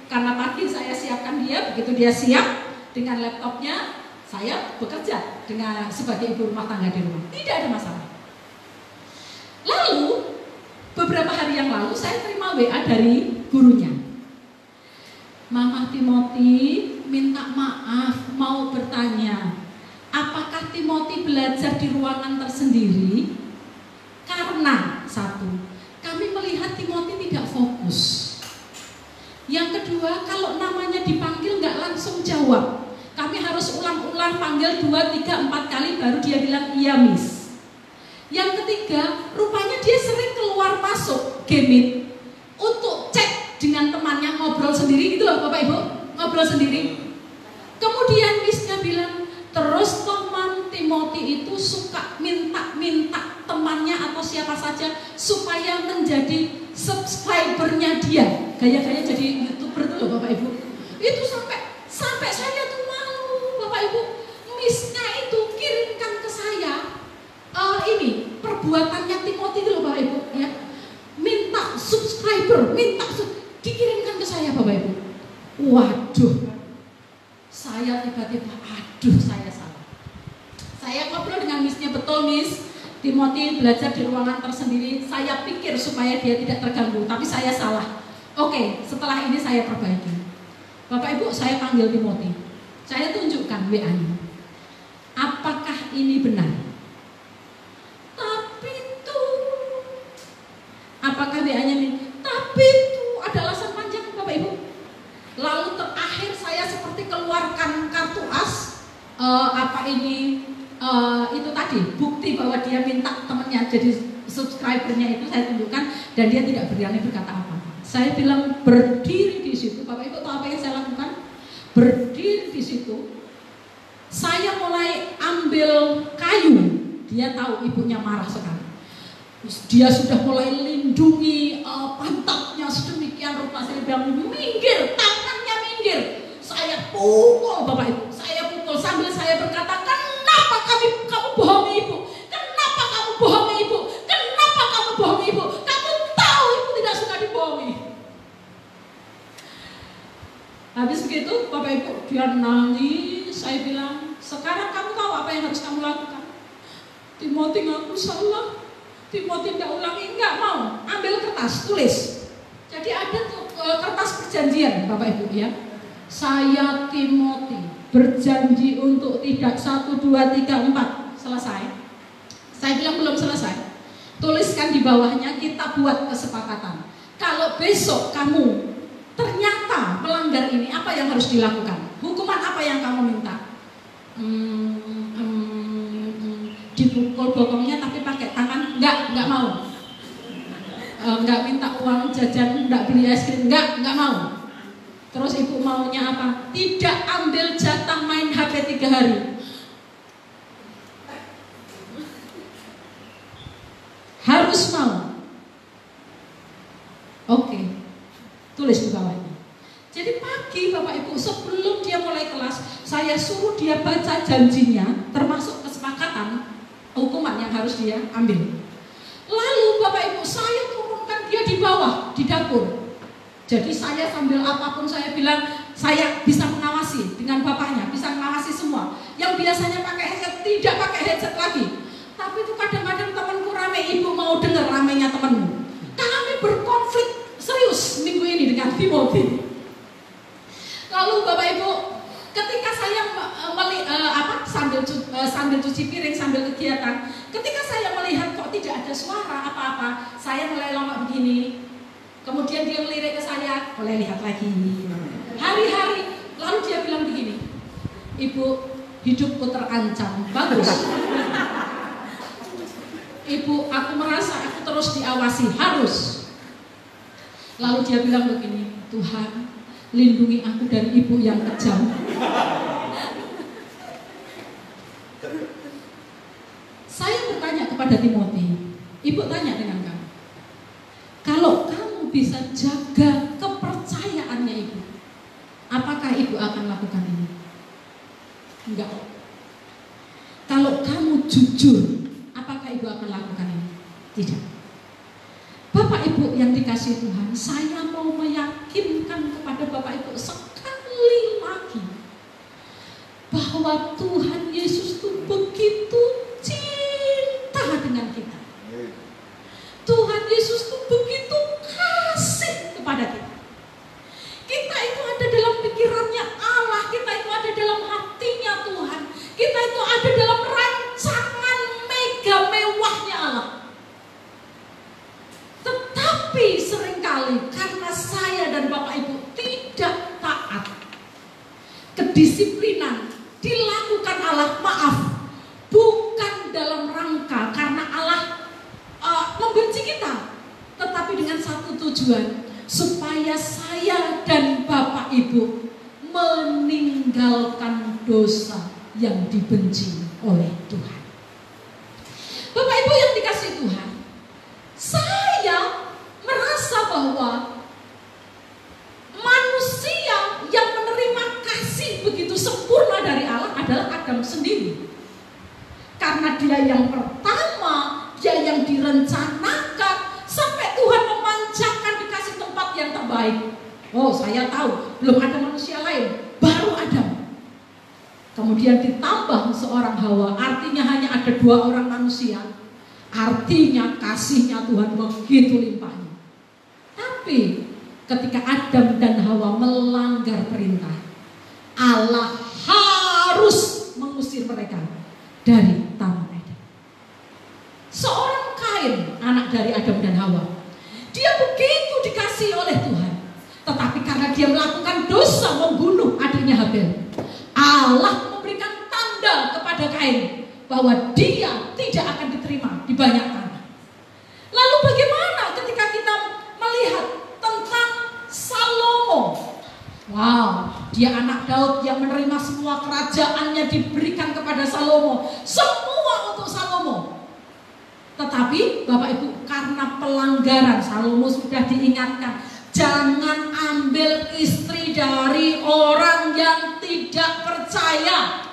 Karena pagi saya siapkan dia, begitu dia siap dengan laptopnya, saya bekerja dengan sebagai ibu rumah tangga di rumah. Tidak ada masalah. Lalu beberapa hari yang lalu saya terima WA dari gurunya. "Mama Timothy minta maaf, mau bertanya, apakah Timothy belajar di ruangan tersendiri? Karena satu, kami melihat Timothy tidak fokus. Yang kedua, kalau namanya dipanggil nggak langsung jawab. Kami harus ulang-ulang panggil 2, 3, 4 kali baru dia bilang iya miss. Yang ketiga, rupanya dia sering keluar masuk Gemit untuk cek dengan temannya, ngobrol sendiri gitu loh Bapak Ibu, ngobrol sendiri. Kemudian missnya bilang, terus teman Timothy itu suka minta-minta temannya atau siapa saja supaya menjadi subscribernya dia. Gaya-gaya jadi YouTuber tuh loh Bapak Ibu. Itu sampai saya tuh malu Bapak Ibu. Missnya itu kirimkan ke saya ini perbuatannya Timothy itu loh Bapak Ibu ya. Minta subscriber, dikirimkan ke Timothy belajar di ruangan tersendiri. Saya pikir supaya dia tidak terganggu, tapi saya salah. Oke, setelah ini saya perbaiki. Bapak Ibu, saya panggil Timothy. Saya tunjukkan WA-nya. Apakah ini benar? Tapi itu. Apakah WA-nya ini? Tapi itu ada alasan panjang, Bapak Ibu. Lalu terakhir saya seperti keluarkan kartu as. Itu tadi bukti bahwa dia minta temannya jadi subscribernya itu saya tunjukkan, dan dia tidak berani berkata apa. Saya bilang berdiri di situ, Bapak Ibu tahu apa yang saya lakukan? Berdiri di situ, saya mulai ambil kayu. Dia tahu ibunya marah sekali. Dia sudah mulai lindungi pantatnya sedemikian rupa. Saya bilang minggir, tangannya minggir. Saya pukul Bapak Ibu, saya pukul sambil saya berkata, kenapa kamu bohongi ibu? Kenapa kamu bohongi ibu? Kenapa kamu bohongi ibu? Kamu tahu ibu tidak suka dibohongi. Habis begitu Bapak Ibu, dia nangis. Saya bilang, sekarang kamu tahu apa yang harus kamu lakukan? Timothy ngaku salah. Timothy tidak ulangi, enggak mau. Ambil kertas, tulis. Jadi ada tuh kertas perjanjian Bapak Ibu ya. Saya Timothy berjanji untuk tidak 1, 2, 3, 4. Selesai. Saya bilang belum selesai. Tuliskan di bawahnya, kita buat kesepakatan. Kalau besok kamu ternyata melanggar ini, apa yang harus dilakukan? Hukuman apa yang kamu minta? Dipukul bokongnya tapi pakai tangan? Enggak mau. Enggak minta uang jajan, enggak beli es krim, enggak mau. Terus ibu maunya apa? Tidak ambil jatah main HP 3 hari. Harus mau. Oke. Tulis di bawahnya. Jadi pagi Bapak Ibu, sebelum dia mulai kelas, saya suruh dia baca janjinya, termasuk kesepakatan hukuman yang harus dia ambil. Lalu Bapak Ibu, saya turunkan dia di bawah, di dapur. Jadi saya sambil apapun saya bilang, saya bisa mengawasi dengan bapaknya, bisa mengawasi semua. Yang biasanya pakai headset, tidak pakai headset lagi. Tapi itu kadang-kadang temanku rame, ibu mau dengar ramenya temanmu. Kami berkonflik serius minggu ini dengan Timothy. Lalu Bapak Ibu, ketika saya sambil cuci piring, sambil kegiatan, ketika saya melihat kok tidak ada suara apa-apa, saya mulai lama begini. Kemudian dia melirik ke saya, boleh lihat lagi. Hari-hari, lalu dia bilang begini, ibu, hidupku terancam. Bagus. Ibu, aku merasa aku terus diawasi, harus. Lalu dia bilang begini, Tuhan, lindungi aku dari ibu yang kejam. Saya bertanya kepada Timothy, ibu tanya dengan kamu, kalau kamu bisa jaga kepercayaannya ibu, apakah ibu akan lakukan ini? Enggak. Kalau kamu jujur, apakah ibu akan lakukan ini? Tidak. Bapak Ibu yang dikasihi Tuhan, saya mau meyakinkan kepada Bapak Ibu sekali lagi bahwa Tuhan Yesus itu begitu cinta dengan kita. Tuhan Yesus itu begitu kasih kepada kita. Kita itu ada dalam pikirannya Allah, kita itu ada dalam hatinya Tuhan, kita itu ada dalam rancangan mega mewahnya Allah. Tetapi seringkali karena saya dan Bapak Ibu tidak taat, kedisiplinan dilakukan Allah, maaf, bukan dalam rangka karena Allah membenci kita, tetapi dengan satu tujuan, supaya saya dan Bapak Ibu meninggalkan dosa yang dibenci oleh Tuhan. Bapak Ibu yang dikasihi Tuhan, saya merasa bahwa manusia yang menerima kasih begitu sempurna dari Allah adalah Adam sendiri. Karena dia yang pertama, dia yang direncanakan sampai Tuhan memanjangkan dikasih tempat yang terbaik. Oh, saya tahu, belum ada manusia lain, baru Adam. Kemudian ditambah seorang Hawa, artinya hanya ada 2 orang manusia. Artinya kasihnya Tuhan begitu limpahnya. Tapi ketika Adam dan Hawa melanggar perintah, Allah harus mengusir mereka dari Taman Eden. Seorang Kain, anak dari Adam dan Hawa, dia begitu dikasihi oleh Tuhan, tetapi karena dia melakukan dosa membunuh adiknya Habel, Allah memberikan tanda kepada Kain bahwa dia tidak akan diterima di banyak tanah. Lalu bagaimana ketika kita melihat tentang Salomo? Wow, dia anak Daud yang menerima semua kerajaannya diberikan kepada Salomo, semua untuk Salomo. Tetapi Bapak Ibu, karena pelanggaran, Salomo sudah diingatkan, jangan ambil istri dari orang yang tidak percaya.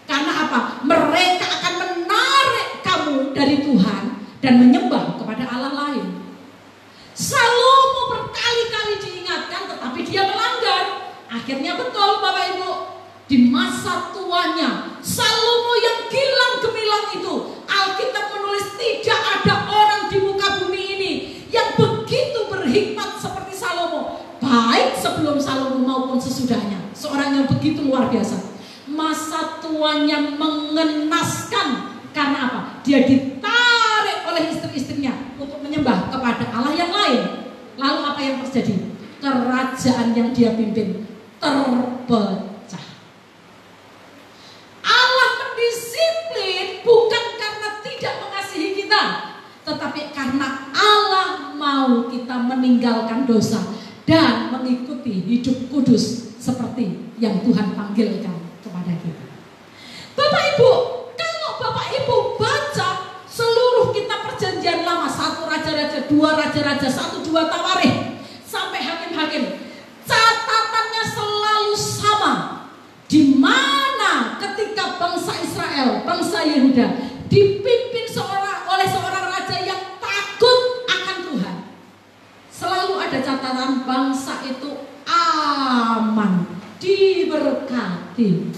Karena apa? Mereka akan menarik kamu dari Tuhan dan menyembah kepada Allah lain. Salomo berkali-kali diingatkan, tetapi dia melanggar. Akhirnya betul Bapak Ibu, di masa tuanya Salomo yang gilang gemilang itu, Alkitab menulis tidak ada orang di muka bumi ini yang begitu berhikmat seperti Salomo, baik sebelum Salomo maupun sesudahnya. Seorang yang begitu luar biasa. Masa tuanya mengenaskan. Karena apa? Dia ditarik oleh istri-istrinya untuk menyembah kepada Allah yang lain. Lalu apa yang terjadi? Kerajaan yang dia pimpin terpecah. Allah mendisiplin bukan karena tidak mengasihi kita, tetapi karena Allah mau kita meninggalkan dosa dan mengikuti hidup kudus seperti yang Tuhan panggilkan kepada kita. Bapak Ibu, kalau Bapak Ibu baca seluruh kitab perjanjian lama, 1 Raja-Raja, 2 Raja-Raja, 1, 2 Tawarikh, sampai Hakim-Hakim, catatannya selalu sama. Di mana ketika bangsa Israel, bangsa Yehuda dipimpin oleh seorang raja yang takut akan Tuhan, selalu ada catatan bangsa itu aman, diberkati.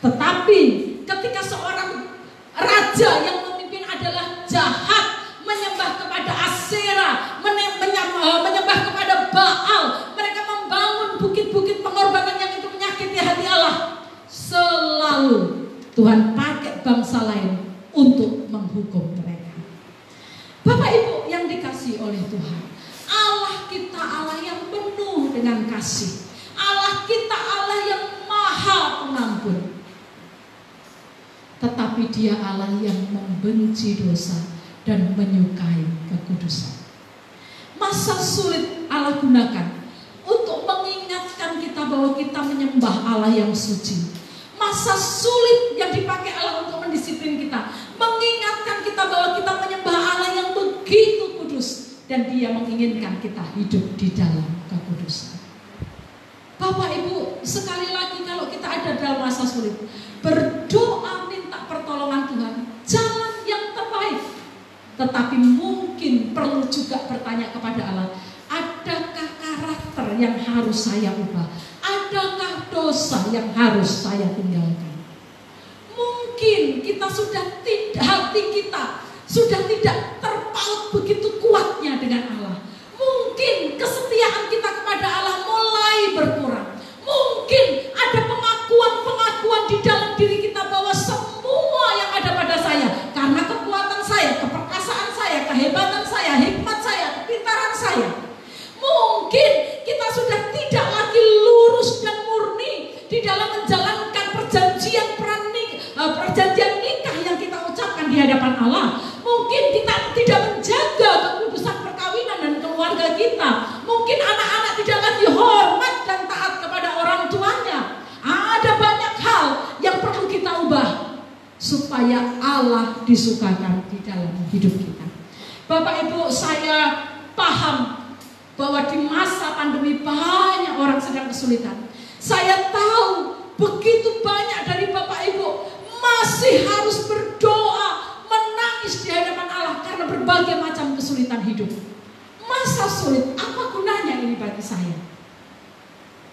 Tetapi ketika seorang raja yang memimpin adalah jahat, menyembah kepada Asyera, menyembah kepada Baal, mereka membangun bukit-bukit pengorbanan yang itu menyakiti hati Allah, selalu Tuhan pakai bangsa lain untuk menghukum mereka. Bapak Ibu yang dikasihi oleh Tuhan, Allah kita Allah yang penuh dengan kasih, Allah kita Allah yang maha pengampun. Tetapi dia Allah yang membenci dosa dan menyukai kekudusan. Masa sulit Allah gunakan untuk mengingatkan kita bahwa kita menyembah Allah yang suci. Masa sulit yang dipakai Allah untuk mendisiplin kita, mengingatkan kita bahwa kita menyembah Allah yang begitu kudus, dan dia menginginkan kita hidup di dalam kekudusan. Bapak Ibu, sekali lagi kalau kita ada dalam masa sulit, berdoa minta pertolongan Tuhan, jalan yang terbaik. Tetapi mungkin perlu juga bertanya kepada Allah, adakah karakter yang harus saya ubah? Adakah dosa yang harus saya tinggalkan? Mungkin kita hati kita sudah tidak terpaut begitu kuatnya dengan Allah. Mungkin kesetiaan kita kepada Allah mulai berkurang. Mungkin ada pengakuan di dalam diri kita bahwa semua yang ada pada saya, karena kekuatan saya, keperkasaan saya, kehebatan saya, hikmat saya, kepintaran saya. Mungkin kita sudah tidak lagi lurus dan murni di dalam menjalankan perjanjian nikah yang kita ucapkan di hadapan Allah. Mungkin kita tidak menjaga kekudusan perkawinan dan keluarga kita. Mungkin anak-anak tidak lagi hormat dan taat kepada orang tuanya. Ada banyak hal yang perlu kita ubah supaya Allah disukakan di dalam hidup kita. Bapak Ibu, saya paham bahwa di masa pandemi banyak orang sedang kesulitan. Saya tahu begitu banyak dari Bapak Ibu masih harus berdoa, menangis di hadapan Allah karena berbagai macam kesulitan hidup. Masa sulit, apa gunanya ini bagi saya?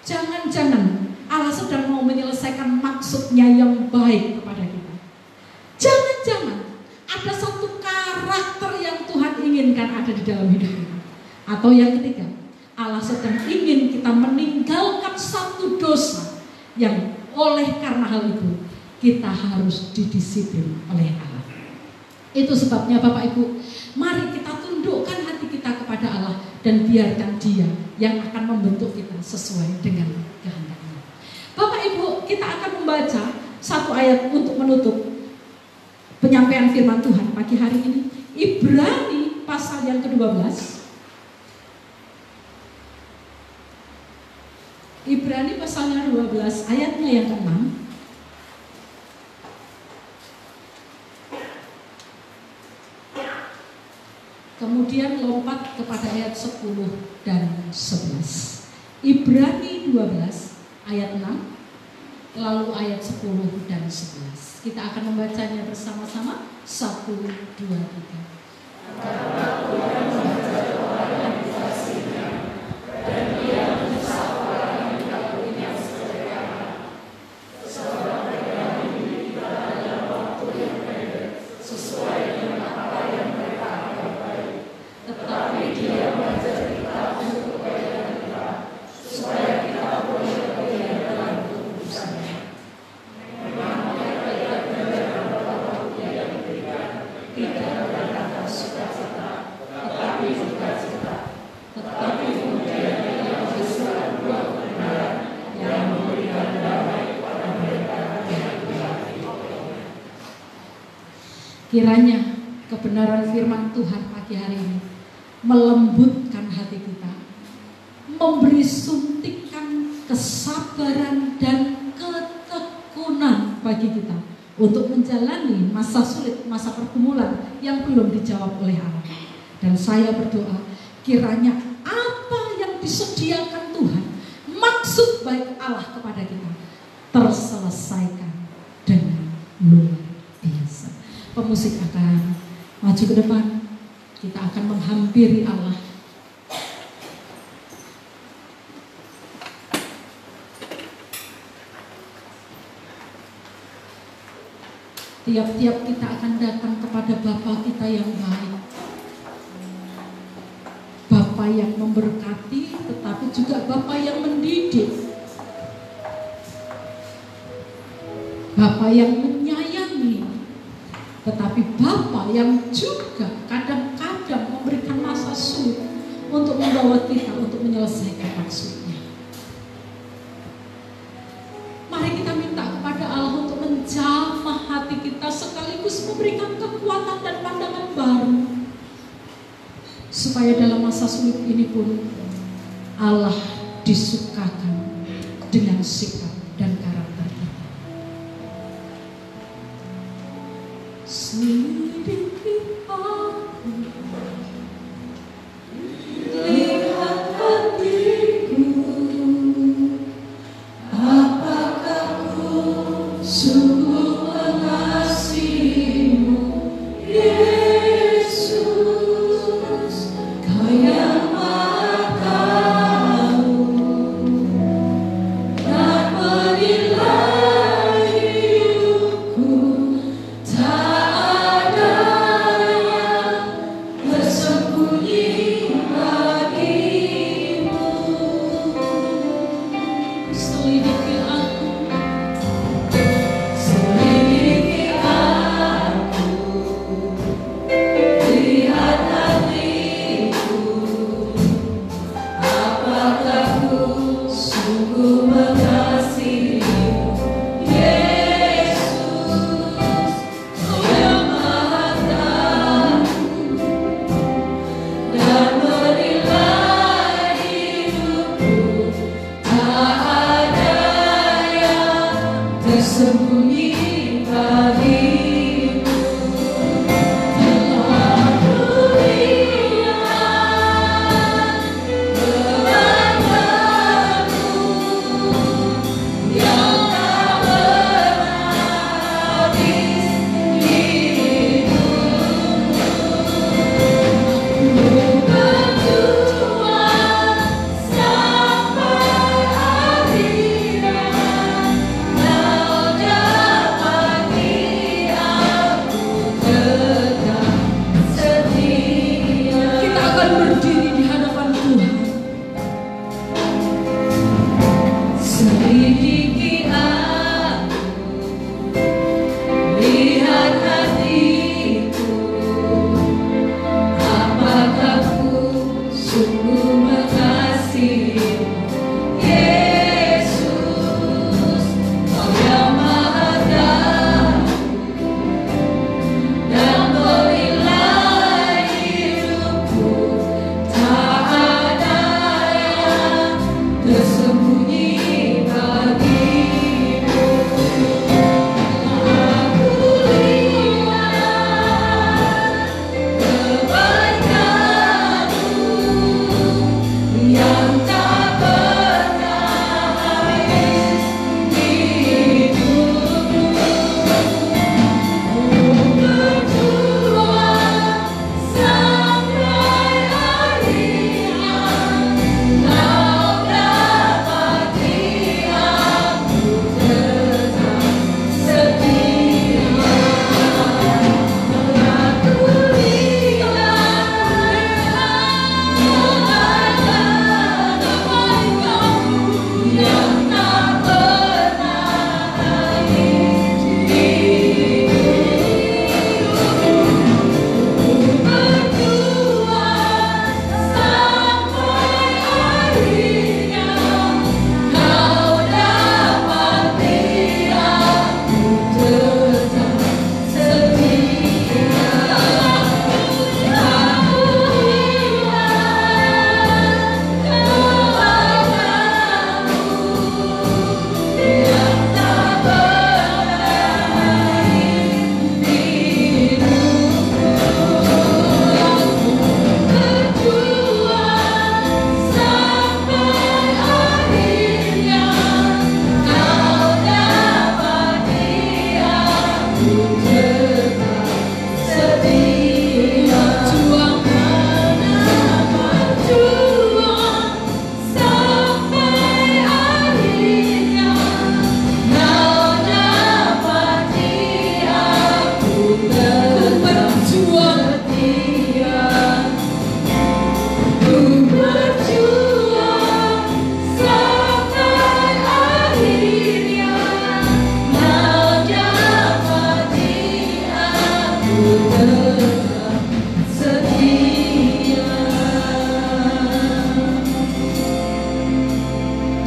Jangan-jangan Allah sedang mau menyelesaikan maksudnya yang baik kepada kita. Jangan-jangan ada satu karakter menginginkan ada di dalam hidup kita. Atau yang ketiga, Allah sedang ingin kita meninggalkan satu dosa yang oleh karena hal itu kita harus didisiplin oleh Allah. Itu sebabnya Bapak Ibu, mari kita tundukkan hati kita kepada Allah dan biarkan Dia yang akan membentuk kita sesuai dengan kehendaknya. Bapak Ibu, kita akan membaca satu ayat untuk menutup penyampaian firman Tuhan pagi hari ini. Ibrani pasal yang ke-12. Ibrani pasalnya 12 ayatnya yang ke-6. Kemudian lompat kepada ayat 10 dan 11. Ibrani 12 ayat 6, lalu ayat 10 dan 11. Kita akan membacanya bersama-sama. 1, 2, 3. Kiranya kebenaran firman Tuhan pagi hari ini melembutkan hati kita, memberi suntikan kesabaran dan ketekunan bagi kita untuk menjalani masa sulit, masa pergumulan yang belum dijawab oleh Allah. Dan saya berdoa, kiranya apa yang disediakan Tuhan, maksud baik Allah kepada kita, terselesaikan dengan luar biasa. Pemusik akan maju ke depan. Kita akan menghampiri Allah. Tiap-tiap kita akan datang kepada Bapa kita yang baik, Bapa yang memberkati, tetapi juga Bapa yang mendidik, Bapa yang menyayangi, tetapi Bapa yang juga kadang-kadang memberikan masa sulit untuk membawa kita untuk menyelesaikan maksudnya. Mari kita minta kepada Allah untuk menjamah hati kita, sekaligus memberikan kekuatan dan pandangan baru, supaya dalam masa sulit ini pun Allah disukakan dengan sikap dan karakter kita. Selidiki aku, lihat hatiku, apakah ku sungguh mengasihimu, Yesus, Kau yang Maha Tahu dan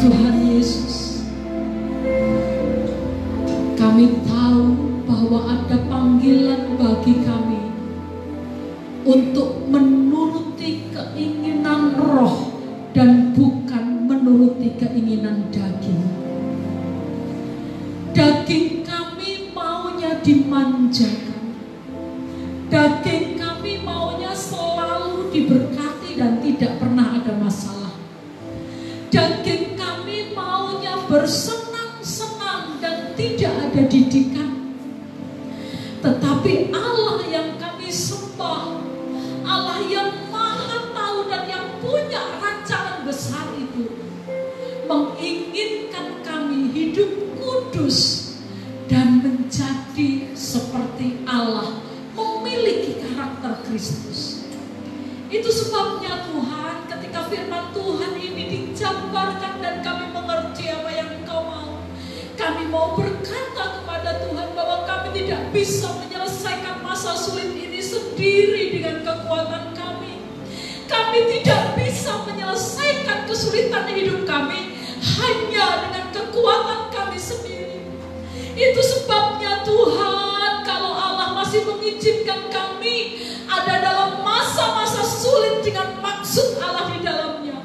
Tuhan Yesus, kami tahu bahwa ada panggilan bagi kami untuk menuruti keinginan roh dan bukan menuruti keinginan daging. Daging kami maunya dimanjakan, daging kami maunya selalu diberkati dan tidak pernah ada masalah. Daging kami maunya bersenang-senang dan tidak ada didikan. Tetapi Allah yang kami sembah, Allah yang maha tahu dan yang punya rancangan besar itu, menginginkan kami hidup kudus dan menjadi seperti Allah, memiliki karakter Kristus. Itu sebabnya Tuhan, ketika firman Tuhan ini dijabarkan dan kami mengerti apa yang Engkau mau, kami mau berkata kepada Tuhan bahwa kami tidak bisa menyelesaikan masa sulit ini sendiri dengan kekuatan kami. Kami tidak bisa menyelesaikan kesulitan hidup kami hanya dengan kekuatan kami sendiri. Itu sebabnya Tuhan, kalau Allah masih mengizinkan kami ada dalam masa-masa sulit dengan maksud Allah di dalamnya,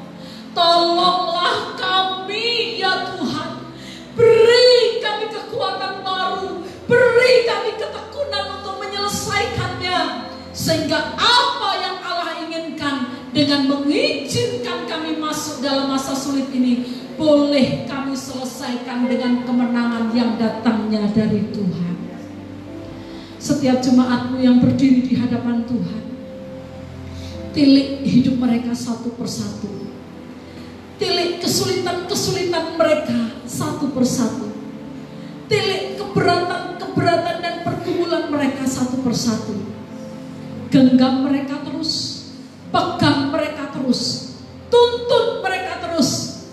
tolonglah kami ya Tuhan. Beri kami kekuatan baru, beri kami ketekunan untuk menyelesaikannya, sehingga apa yang Allah inginkan dengan mengizinkan kami masuk dalam masa sulit ini, boleh kami selesaikan dengan kemenangan yang datangnya dari Tuhan. Setiap jemaatmu yang berdiri di hadapan Tuhan, tilik hidup mereka satu persatu. Tilik kesulitan-kesulitan mereka satu persatu. Tilik keberatan-keberatan dan pergumulan mereka satu persatu. Genggam mereka terus, pegang mereka terus, tuntun mereka terus,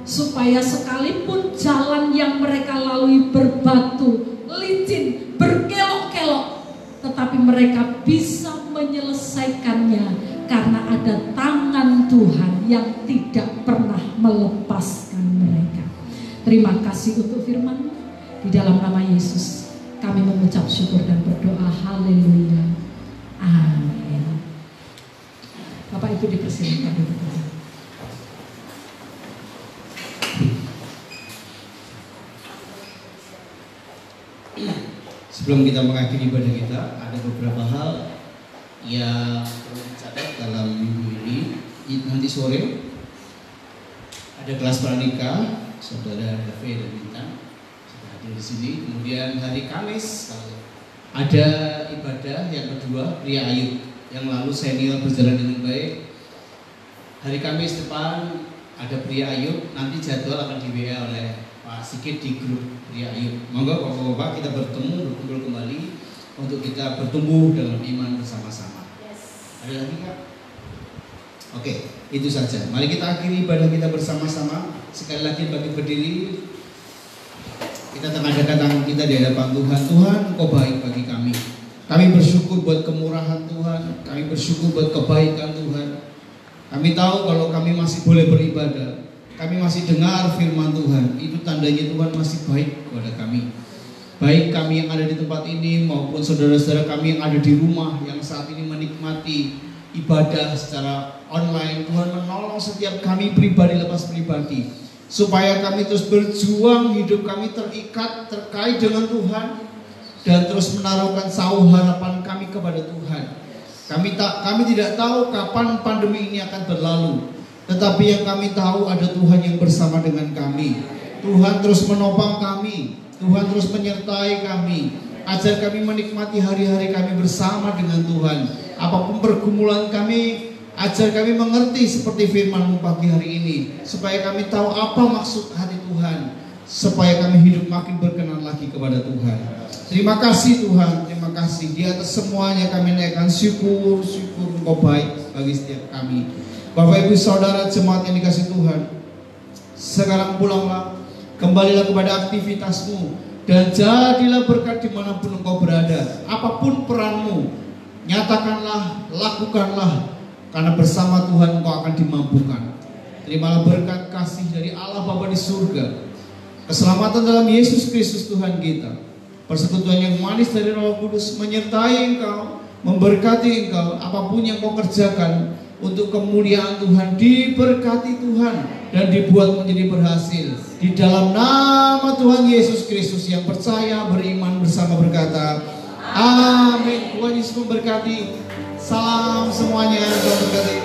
supaya sekalipun jalan yang mereka lalui berbatu, licin, berkelok-kelok, tetapi mereka bisa menyelesaikannya karena ada tangan Tuhan yang tidak pernah melepaskan mereka. Terima kasih untuk firman-Mu. Di dalam nama Yesus kami mengucap syukur dan berdoa. Haleluya. Amin. Bapak Ibu dipersilakan duduk. Sebelum kita mengakhiri ibadah kita, ada beberapa hal yang perlu dicatat dalam minggu ini. Nanti sore ada kelas pranikah, saudara David dan Bintang sudah hadir di sini. Kemudian hari Kamis ada ibadah yang kedua, Pria Ayub. Yang lalu senior berjalan dengan baik. Hari Kamis depan ada Pria Ayub. Nanti jadwal akan di-WA oleh Pak Sigit di grup Pria Ayub. Monggo Bapak-bapak kita bertemu, berkumpul kembali untuk kita bertumbuh dalam iman bersama-sama. Ada lagi Kak? Oke, itu saja. Mari kita akhiri ibadah kita bersama-sama. Sekali lagi bagi berdiri, kita tengahkan tangan kita di hadapan Tuhan. Tuhan, Engkau baik bagi kami. Kami bersyukur buat kemurahan Tuhan. Kami bersyukur buat kebaikan Tuhan. Kami tahu kalau kami masih boleh beribadah, kami masih dengar firman Tuhan, itu tandanya Tuhan masih baik kepada kami. Baik kami yang ada di tempat ini maupun saudara-saudara kami yang ada di rumah yang saat ini menikmati ibadah secara online. Tuhan menolong setiap kami pribadi lepas pribadi, supaya kami terus berjuang, hidup kami terikat terkait dengan Tuhan, dan terus menaruhkan sauh harapan kami kepada Tuhan. Kami tidak tahu kapan pandemi ini akan berlalu, tetapi yang kami tahu ada Tuhan yang bersama dengan kami. Tuhan terus menopang kami, Tuhan terus menyertai kami. Ajar kami menikmati hari-hari kami bersama dengan Tuhan. Apapun pergumulan kami, ajar kami mengerti seperti firman-Mu pagi hari ini, supaya kami tahu apa maksud hati Tuhan, supaya kami hidup makin berkenan lagi kepada Tuhan. Terima kasih Tuhan, terima kasih. Di atas semuanya kami naikkan syukur Engkau baik bagi setiap kami. Bapak Ibu Saudara jemaat yang dikasih Tuhan, sekarang pulanglah, kembalilah kepada aktivitasmu, dan jadilah berkat dimanapun engkau berada. Apapun peranmu, nyatakanlah, lakukanlah, karena bersama Tuhan engkau akan dimampukan. Terimalah berkat kasih dari Allah Bapa surga. Keselamatan dalam Yesus Kristus Tuhan kita, persekutuan yang manis dari Roh Kudus menyertai engkau, memberkati engkau, apapun yang kau kerjakan untuk kemuliaan Tuhan, diberkati Tuhan dan dibuat menjadi berhasil. Di dalam nama Tuhan Yesus Kristus yang percaya, beriman bersama berkata, amin. Tuhan Yesus memberkati. Salam semuanya, Tuhan berkati.